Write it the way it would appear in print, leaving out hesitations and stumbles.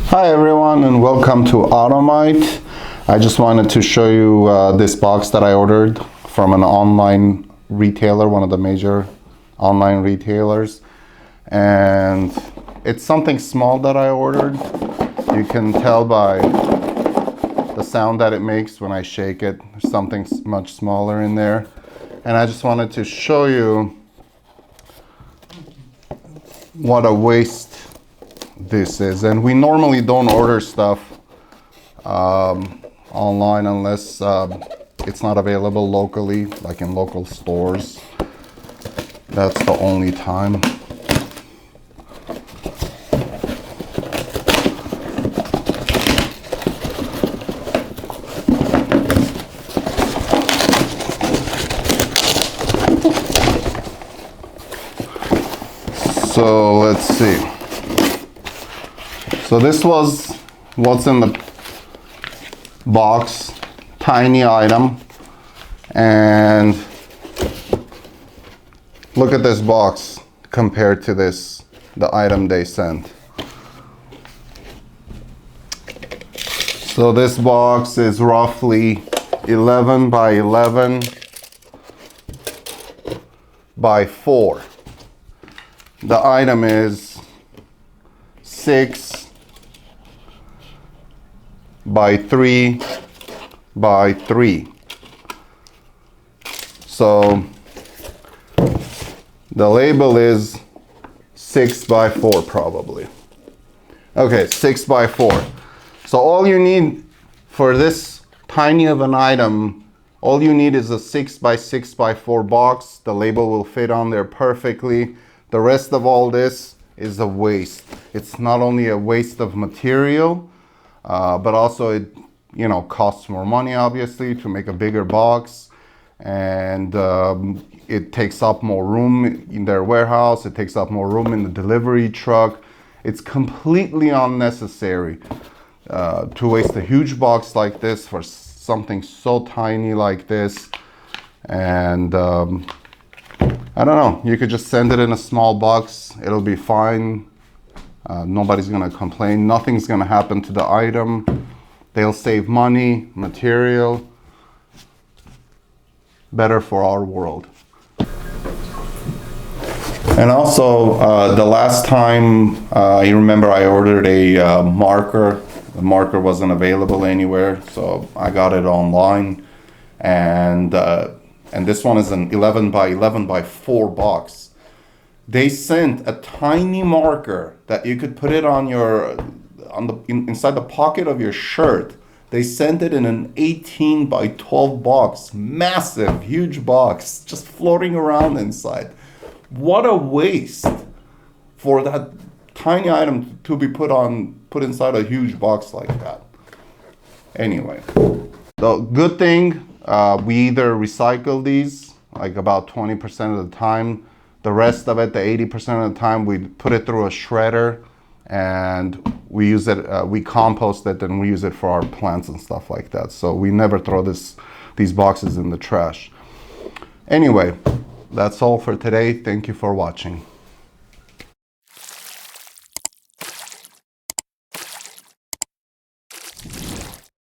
Hi everyone and welcome to Automite. I just wanted to show you this box that I ordered from an online retailer, one of the major online retailers. And it's something small that I ordered. You can tell by the sound that it makes when I shake it. There's something much smaller in there. And I just wanted to show you what a waste this is. And we normally don't order stuff online unless it's not available locally, like in local stores. That's the only time. So let's see. So this was what's in the box, tiny item, and look at this box compared to the item they sent. So this box is roughly 11 by 11 by 4. The item is 6 by 3 by 3. So the label is 6 by 4 probably. Okay, 6 by 4. So all you need for this tiny of an item, all you need is a 6 by 6 by 4 box. The label will fit on there perfectly. The rest of all this is a waste. It's not only a waste of material, but also it costs more money obviously to make a bigger box, and it takes up more room in their warehouse. It takes up more room in the delivery truck. It's completely unnecessary to waste a huge box like this for something so tiny like this. And I don't know, you could just send it in a small box. It'll be fine. Nobody's gonna complain. Nothing's gonna happen to the item. They'll save money, material. Better for our world. And also, the last time I remember I ordered a marker. The marker wasn't available anywhere, so I got it online. And this one is an 11 by 11 by 4 box. They sent a tiny marker that you could put it on inside the pocket of your shirt. They sent it in an 18 by 12 box, massive, huge box, just floating around inside. What a waste for that tiny item to be put inside a huge box like that. Anyway, the good thing, we either recycle these like about 20% of the time. The rest of it, the 80% of the time, we put it through a shredder and we use it, we compost it and we use it for our plants and stuff like that. So we never throw these boxes in the trash. Anyway, that's all for today. Thank you for watching.